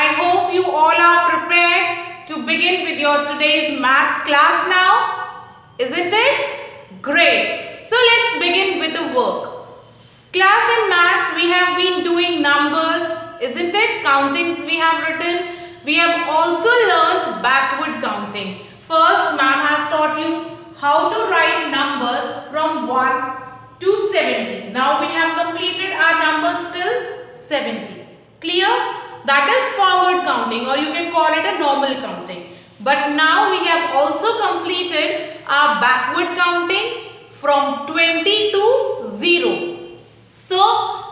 I hope you all are prepared to begin with your today's maths class now. Isn't it? Great. So let's begin with the work. Class in maths we have been doing numbers, isn't it? Countings we have written. We have also learnt backward counting. First, ma'am has taught you how to write numbers from 1 to 70. Now we have completed our numbers till 70. Clear? That is forward counting, or you can call it a normal counting. But now we have also completed our backward counting from 20 to 0. So,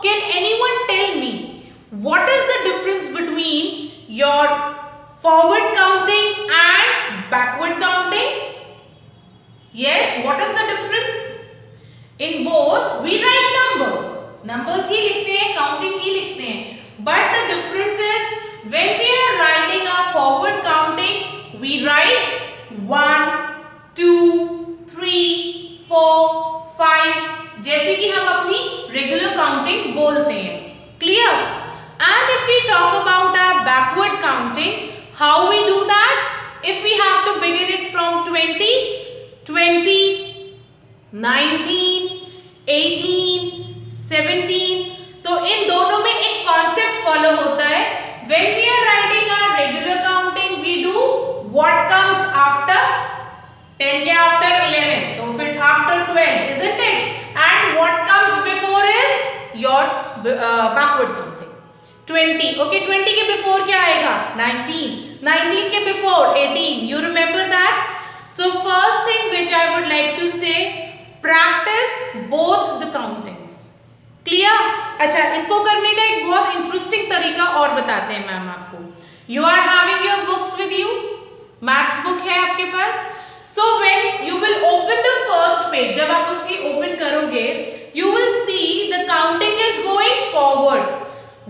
can anyone tell me what is the difference between your forward counting and backward counting? Yes, what is the difference? In both, we write numbers. Numbers ही लिखते हैं, counting ही लिखते हैं. But the difference is, when we are writing our forward counting, we write 1, 2, 3, 4, 5. जैसे कि हम अपनी regular counting बोलते हैं. Clear? And if we talk about our backward counting, how we do that? If we have to begin it from 20, 19, 18, 17, तो इन दोनों में एक कॉन्सेप्ट फॉलो होता है. When we are writing our regular counting, we do what comes after 10 के after 11, तो फिर after 12, isn't it? And what comes before is your backward counting. 20, okay, 20 के before क्या आएगा? 19, 19 के before 18. You remember that? So first thing which I would like to say, practice both the countings. Clear? अच्छा, इसको करने का एक बहुत इंटरेस्टिंग तरीका और बताते हैं मैम आपको. You are having your books with you? Maths book है आपके पास? So when you will open the first page, जब आप उसकी open करोगे, you will see the counting is going forward.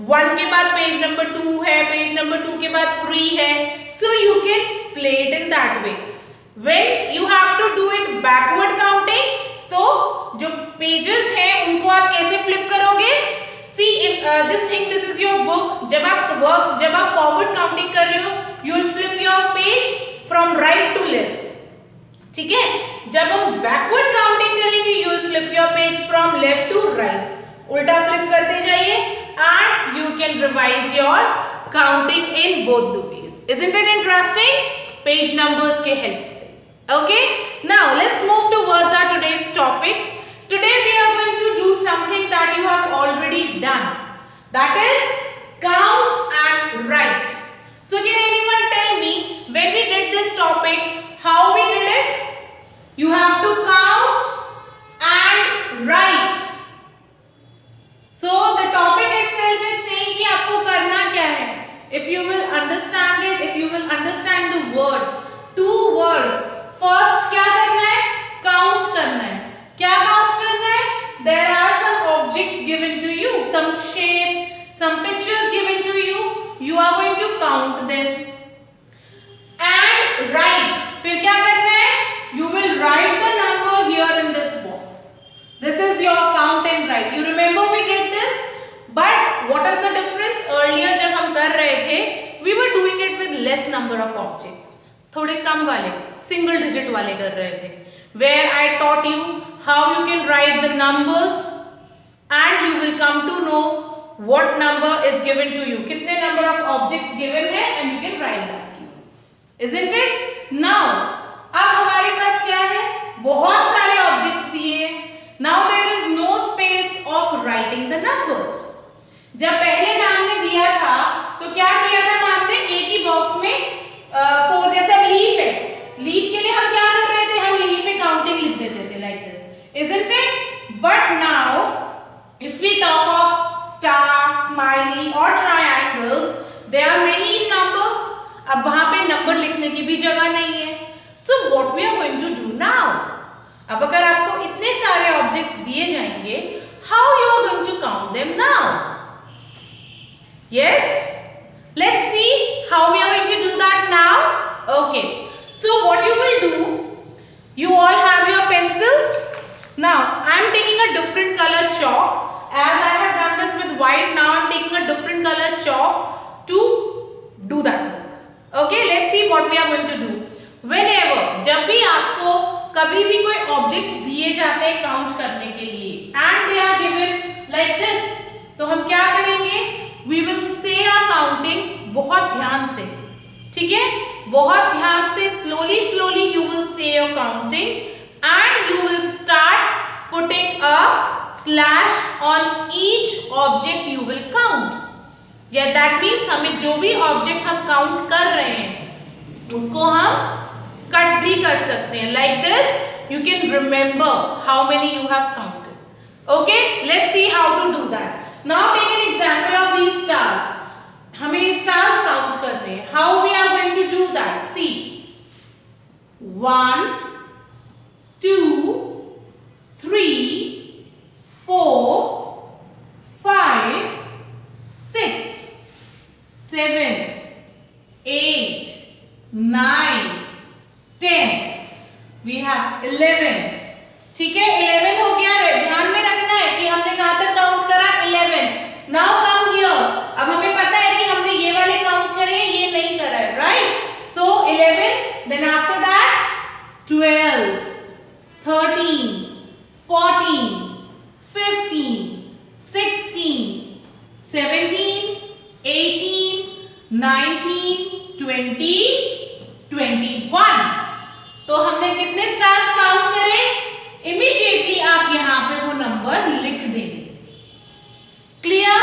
1 के बाद पेज नंबर 2 है, पेज नंबर 2 के बाद 3 है. So you can play it in that way. When you have to do it backward counting, तो जो पेजेस हैं उनको आप कैसे फ्लिप करोगे? See, if just think this is your book. जब आप फॉरवर्ड काउंटिंग कर रहे हो, you will flip your page from right to left. ठीक है? जब हम बैकवर्ड काउंटिंग करेंगे, you will flip your page from left to right. उल्टा फ्लिप करते जाइए and you can revise your counting in both the ways. Isn't it interesting? Page numbers के help से. Okay? Now let's move towards our today's topic. Today we are going to do something that you have already done. That is count and write. So can anyone tell me when we did this topic, how we did it? You have to count and write. So the topic itself is saying कि आपको करना क्या है? If you will understand it, if you will understand the words, 2 words. First क्या करना है? Count करना है. क्या count करना है? There are some objects given to you, some shapes, some pictures given to you. You are going to count them. And write. फिर क्या करना है? You will write the number here in this box. This is your count and write. You remember we did this? But what is the difference? Earlier जब हम कर रहे थे, we were doing it with less number of objects. थोड़े कम वाले, single digit वाले कर रहे थे. Where I taught you how you can write the numbers and you will come to know what number is given to you. कितने number of objects given है and you can write that. Isn't it? Now, अब हमारे पास क्या है? बहुत सारे objects दिए हैं. Now there is no space of writing the numbers. जब पहले मैम ने दिया था, तो क्या किया था मैम ने? एक ही बॉक्स में 4 जैसा लीफ है. लीफ के लिए हम क्या कर रहे थे? हम यहीं पे काउंटिंग लिख देते थे like this. Isn't it? But now, if we talk of star, smiley or triangles, there are many number. अब वहाँ पे नंबर लिखने की भी जगह नहीं है. So what we are going to do now? अब अगर आपको इतने सारे ऑब्जेक्ट्स दिए जाएंगे, how you are going to count them now? Yes? Let's see how we are going to do that now. Okay. So what you will do, you all have your pencils. Now I am taking a different color chalk. As I have done this with white, now I am taking a different color chalk to that work. Okay, let's see what we are going to do. Whenever, जब भी आपको कभी भी कोई objects दिए जाते हैं count करने के लिए and they are given like this, तो हम क्या करेंगे? We will say our counting बहुत ध्यान से, ठीक है? बहुत ध्यान से slowly you will say your counting and you will start putting a slash on each object you will count. Yeah, that means हमें जो भी ऑब्जेक्ट हम काउंट कर रहे हैं उसको हम कट भी कर सकते हैं. Like this, you can remember how many you have counted. Okay, let's see how to do that. Now take an example of these stars. हमें stars count करने हैं. How we are going to do that? See, 1, 2, 3, 4, 5, 6, 7, 8, 9, 10. We have 11. ठीक है, 11 हो गया. ध्यान में रखना है कि हमने कहां तक काउंट करा? 11. Now count here. अब हमें पता है कि हमने ये वाले काउंट करे हैं, ये नहीं करा है, right? So 11. Then after that 12, 13, 14, 15, 16, 17, 18, 19, 20, 21. तो हमने कितने स्टार्स काउंट करे? इमीडिएटली आप यहाँ पे वो नंबर लिख देंगे. क्लियर?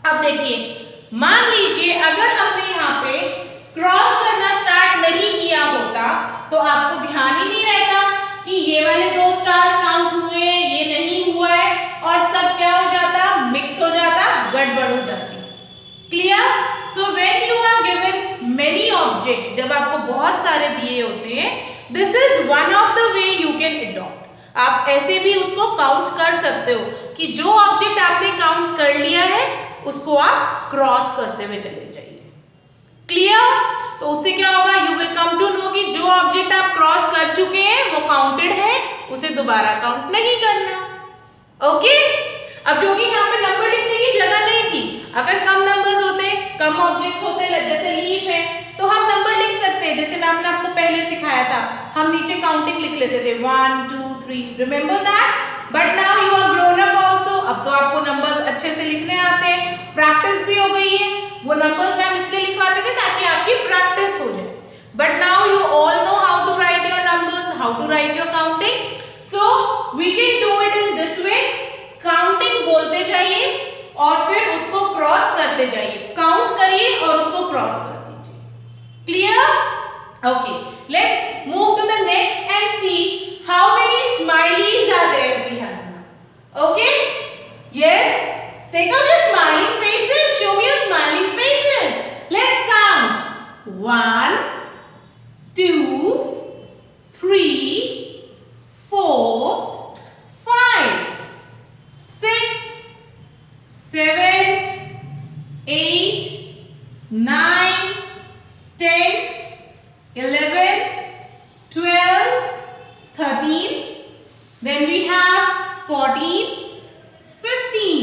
अब देखिए, मान लीजिए अगर हमने यहाँ पे क्रॉस करना स्टार्ट नहीं किया होता तो आपको ध्यान ही नहीं रहता कि ये वाले 2 स्टार्स काउंट हुए, ये नहीं हुआ है, और सब क्या हो जाता? मिक्स हो जाता, गड़बड़ हो जाती. Clear? So when you are given many objects, जब आपको बहुत सारे दिए होते हैं, this is one of the way you can adopt. आप ऐसे भी उसको काउंट कर सकते हो कि जो ऑब्जेक्ट आपने काउंट कर लिया है उसको आप क्रॉस करते हुए चले जाइए. क्लियर? तो उससे क्या होगा? You will come to know कि जो ऑब्जेक्ट आप क्रॉस कर चुके हैं वो काउंटेड है, उसे दोबारा काउंट नहीं करना. ओके? अब क्योंकि यहाँ पे नंबर लिखने की जगह नहीं थी, अगर कम नंबर्स होते, कम ऑब्जेक्ट्स होते, जैसे लीफ है, तो हम नंबर लिख सकते हैं. जैसे मैम ने आपको पहले सिखाया था, हम नीचे काउंटिंग लिख लेते थे 1, 2, 3. Remember that? But now you are grown up also. अब तो आपको नंबर्स अच्छे से लिखने आते हैं, प्रैक्टिस भी हो गई है. वो नंबर्स मैम इसलिए लिखवाते थे ताकि आपकी प्रैक्टिस हो जाए. But now you all know how to write your numbers, how to write your counting. So we can do it in this way. Counting बोलते जाइए और फिर उसको क्रॉस करते जाइए. काउंट करिए और उसको क्रॉस कर दीजिए. Clear? Okay, let's move to the next and see how many smileys are there we have now. Okay? Yes? Take out your smiling faces. Show me your smiling faces. Let's count. 1, 2, 3, 4, 5, 6, 7, 8, 9, 10, 11, 12, 13, then we have 14, 15,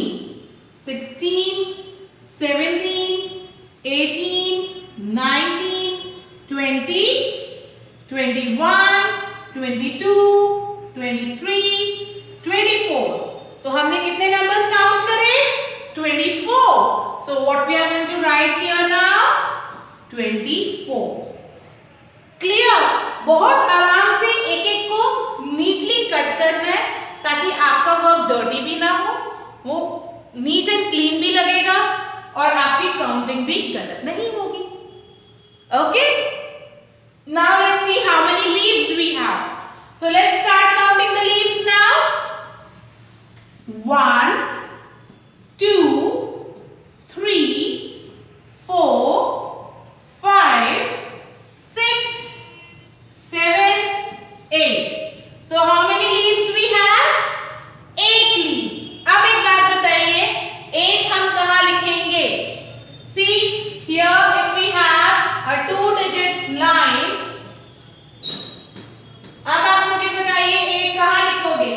16, 17, 18, 19, 20, 21, 22, 23, 24. तो हमने कितने numbers count करे? 24. So what we are going to write here now? 24. Clear? बहुत आराम से एक एक को नीटली कट करना है ताकि आपका वर्क डर्टी भी ना हो, वो नीट एंड क्लीन भी लगेगा और आपकी काउंटिंग भी गलत नहीं होगी. Okay? Now let's see how many leaves we have. So let's start counting the leaves now. 1, 2, 3, 4, 5, 6, 7, 8. So how many leaves we have? 8 leaves. अब एक बात बताइए, 8 हम कहाँ लिखेंगे? See here if we have a 2-digit line. अब आप मुझे बताइए 8 कहाँ लिखोगे?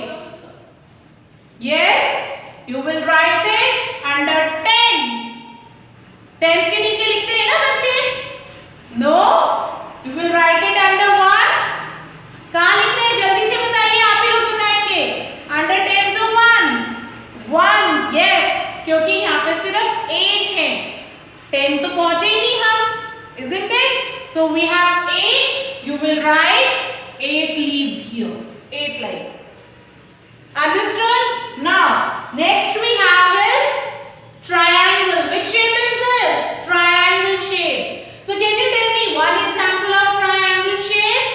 Yes, you will write it under tens. Tens के नीचे लिखते हैं ना बच्चे? So we have 8. You will write 8 leaves here. 8 like this. Understood? Now, next we have is triangle. Which shape is this? Triangle shape. So can you tell me one example of triangle shape?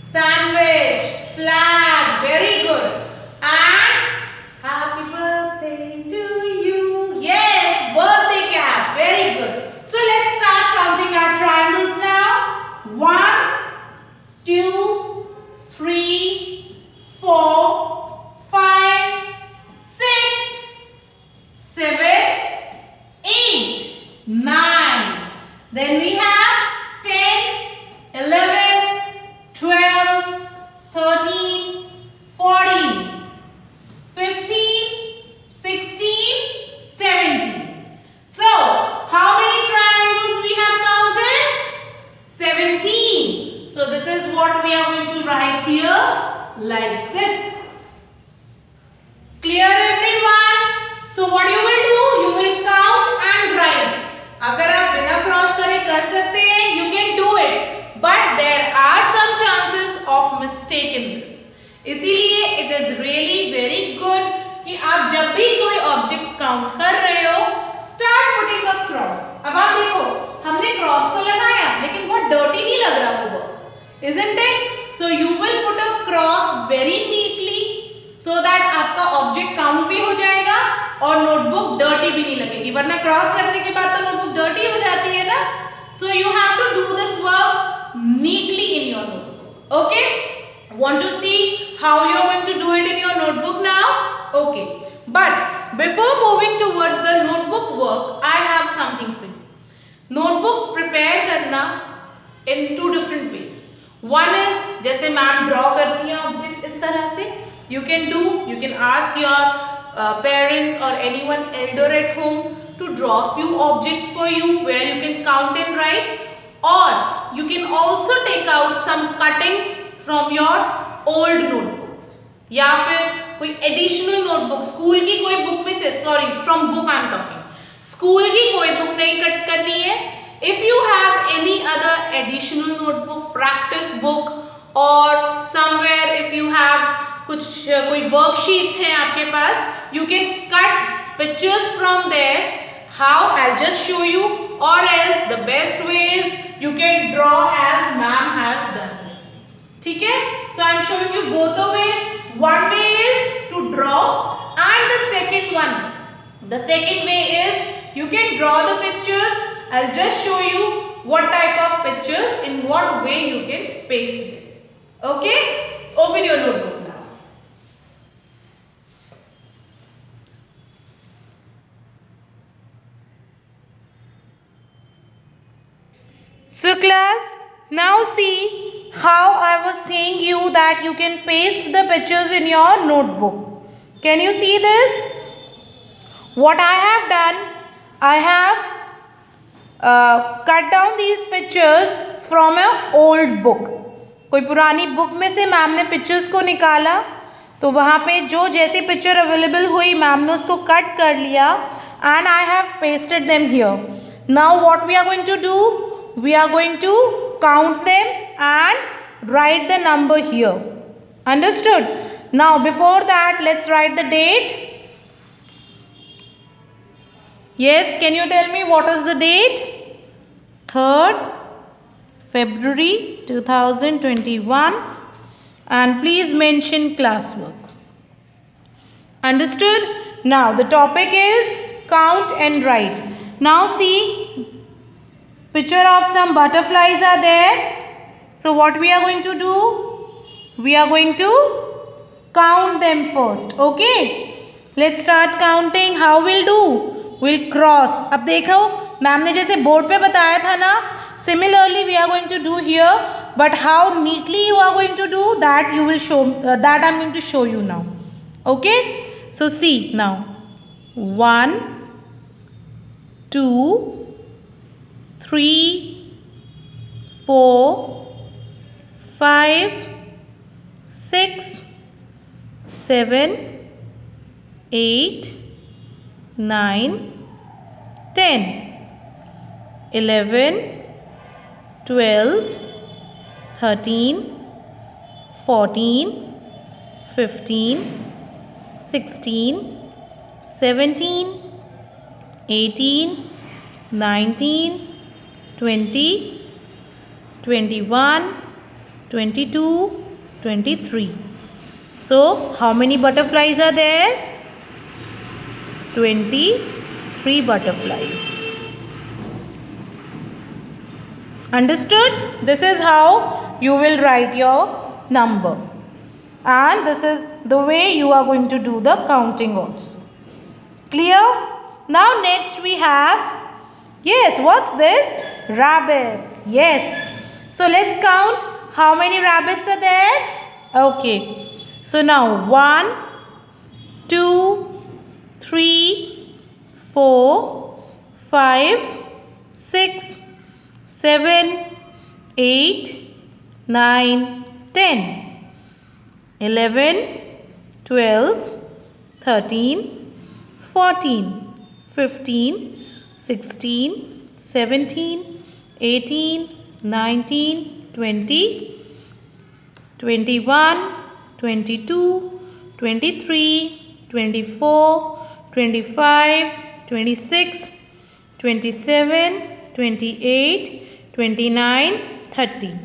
Sandwich, flag, very good. And happy birthday to you. Yes, birthday cap, very good. So let's start counting our triangles now. 1, 2, 3, 4, 5, 6, 7, 8, 9. Then we have 10, 11, 12, 13, 14, 15, 16, 17. So, how many triangles we have counted? 17. So, this is what we are going to write here like this. Clear everyone? So, what you will do? You will count and write. अगर आप बिना cross करे कर सकते हैं, you can do it. But there are some chances of mistake in this. इसीलिए it is really very good कि आप जब भी कोई ऑब्जेक्ट काउंट कर रहे हो, start putting a cross. अब आप देखो, हमने क्रॉस तो लगाया, लेकिन बहुत डर्टी नहीं लग रहा वो, isn't it? So you will put a cross very neatly so that आपका ऑब्जेक्ट काउंट भी हो जाएगा और नोटबुक डर्टी भी नहीं लगेगी, वरना क्रॉस लगने के बाद तो नोटबुक डर्टी हो जाती है ना. So you have to do this work neatly in your notebook. Okay? Want to see how you are going to do it in your notebook now? Okay. But before moving towards the notebook work, I have something for you. Notebook prepare करना in two different ways. One is जैसे ma'am draw करती हैं objects इस तरह से. You can ask your parents or anyone elder at home to draw few objects for you where you can count and write, or you can also take out some cuttings from your old notebooks या फिर कोई additional notebook, school की कोई book में से, from book I am talking, school की कोई book नहीं कट करनी है. If you have any other additional notebook, practice book, or somewhere if you have कोई worksheets हैं आपके पास, you can cut pictures from there. How? I'll just show you, or else the best way is you can draw as ma'am has done. ठीक है? So I'm showing you both the ways. One way is to draw, and the second way is you can draw the pictures. I'll just show you what type of pictures, in what way you can paste it. Okay? Open your notebook now. So class, now see how I was saying you that you can paste the pictures in your notebook. Can you see this? What I have done, I have cut down these pictures from an old book. कोई पुरानी book में से ma'am ने pictures को निकाला, तो वहाँ पे जो जैसी पिक्चर अवेलेबल हुई मैम ने उसको कट कर लिया, and I have pasted them here. Now what we are going to do? We are going to count them and write the number here. Understood? Now before that, let's write the date. Yes, can you tell me what is the date? 3rd February 2021, and please mention classwork. Understood? Now the topic is count and write. Now see, picture of some butterflies are there. So what we are going to do? We are going to count them first. Okay? Let's start counting. How we'll do? We'll cross. अब देखो, ma'am ने जैसे board पे बताया था ना, similarly we are going to do here. But how neatly you are going to do that, you will show. That I am going to show you now. Okay? So see now. 1, 2, 3, 4, 5, 6, 7, 8, 9, 10, 11, 12, 13, 14, 15, 16, 17, 18, 19, 20, 21, 22, 23. So, how many butterflies are there? 23 butterflies. Understood? This is how you will write your number. And this is the way you are going to do the counting also. Clear? Now next we have, yes, what's this? Rabbits. Yes. So let's count how many rabbits are there. Okay. So now 1, 2, 3, 4, 5, 6, 7, 8, 9, 10. 11, 12, 13, 14, 15, 16, 17, 18, 19, 20, 21, 22, 23, 24, 25, 26, 27, 28, 29, 30,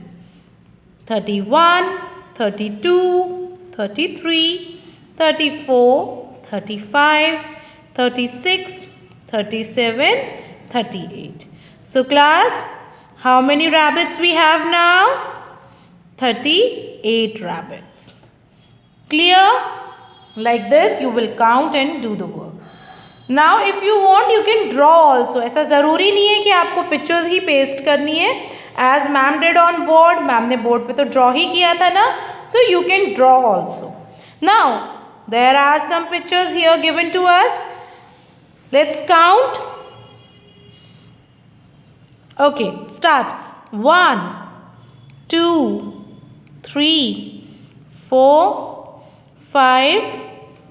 31, 32, 33, 34, 35, 36, 37, 38. So class, how many rabbits we have now? 38 rabbits. Clear? Like this you will count and do the work. Now if you want you can draw also. ऐसा ज़रूरी नहीं है कि आपको pictures ही paste करनी है. As ma'am did on board, ma'am ने board पे तो draw ही किया था ना. So you can draw also. Now there are some pictures here given to us. Let's count. Okay, start. 1, 2, 3, 4, 5,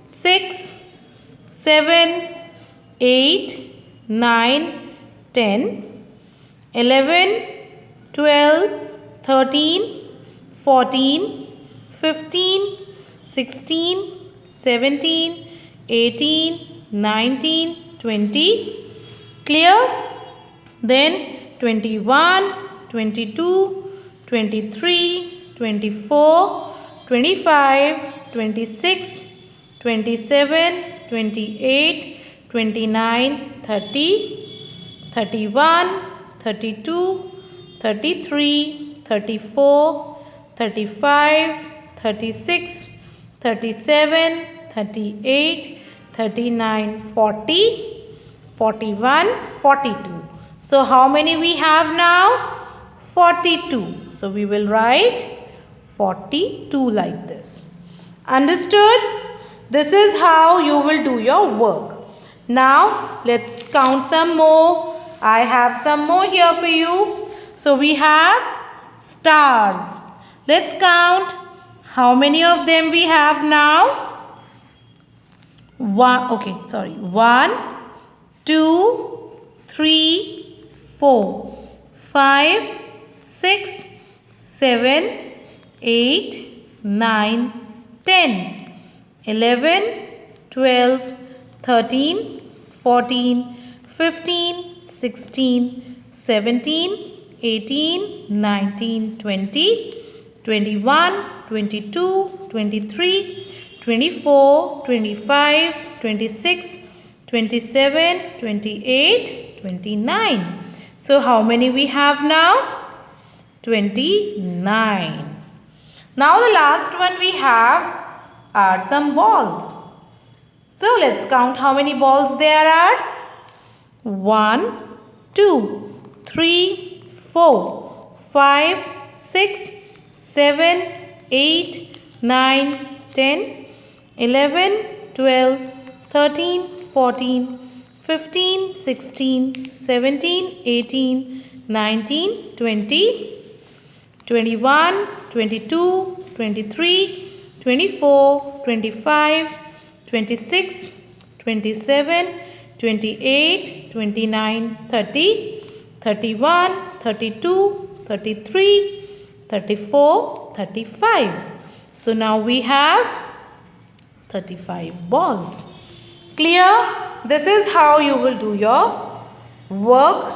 6, 7, 8, 9, 10, 11, 12, 13, 14, 15, 16, 17, 18, 19, 20. Clear? Then 21, 22, 23, 24, 25, 26, 27, 28, 29, 30, 31, 32, 33, 34, 35, 36, 37, 38, 39, 40, 41, 42. So how many we have now? 42. So we will write 42 like this. Understood? This is how you will do your work. Now let's count some more. I have some more here for you. So we have stars. Let's count how many of them we have now. 1, 2, 3, 4, 5, 6, 7, 8, 9, 10, 11, 12, 13, 14, 15, 16, 17, 18, 19, 20, 21, 22, 23, 24, 25, 26, 27, 28, 29. So how many we have now? 29. Now the last one we have are some balls. So let's count how many balls there are. 1, 2, 3, 4, 5, 6, 7, 8, 9, 10, 11, 12, 13, 14, 15, 16, 17, 18, 19, 20, 21, 22, 23, 24, 25, 26, 27, 28, 29, 30, 31, 32, 33, 34, 35. So now we have 35 balls. Clear? This is how you will do your work.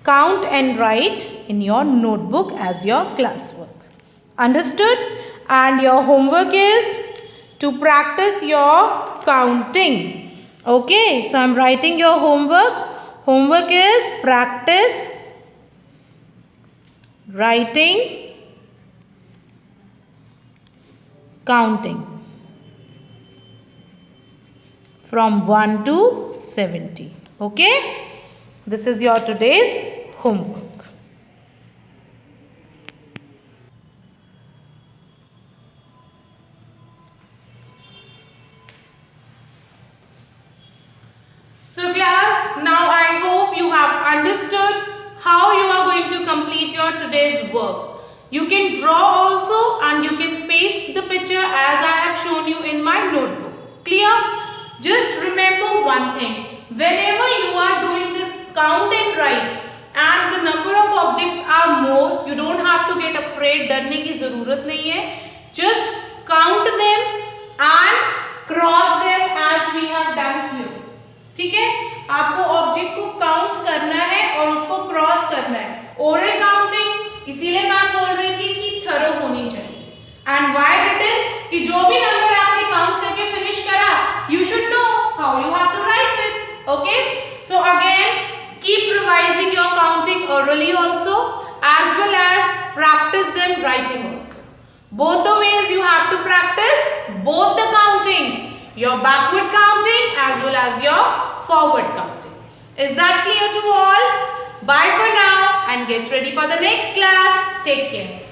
Count and write in your notebook as your classwork. Understood? And your homework is to practice your counting. Okay, so I am writing your homework. Homework is practice writing counting from 1 to 70. Okay, this is your today's homework. So class, now I hope you have understood how you are going to complete your today's work. You can draw also and you can paste the picture as I have shown you in my notebook. Clear? Just remember one thing. Whenever you are doing this count and write and the number of objects are more, you don't have to get afraid. डरने की ज़रूरत नहीं है. Just count them and cross them as we have done here. ठीक है, आपको object को count करना है और उसको क्रॉस करना है. ओरल काउंटिंग इसीलिए मैम बोल रही थी कि थरो होनी चाहिए. एंड व्हाई रिटन कि जो भी नंबर आपने काउंट करके फिनिश करा, you should know how you have to write it. Okay, so again keep revising your counting orally also as well as practice them writing also. Both the ways you have to practice both the countings, your backward counting as well as your forward counting. Is that clear to all? Bye for now and get ready for the next class. Take care.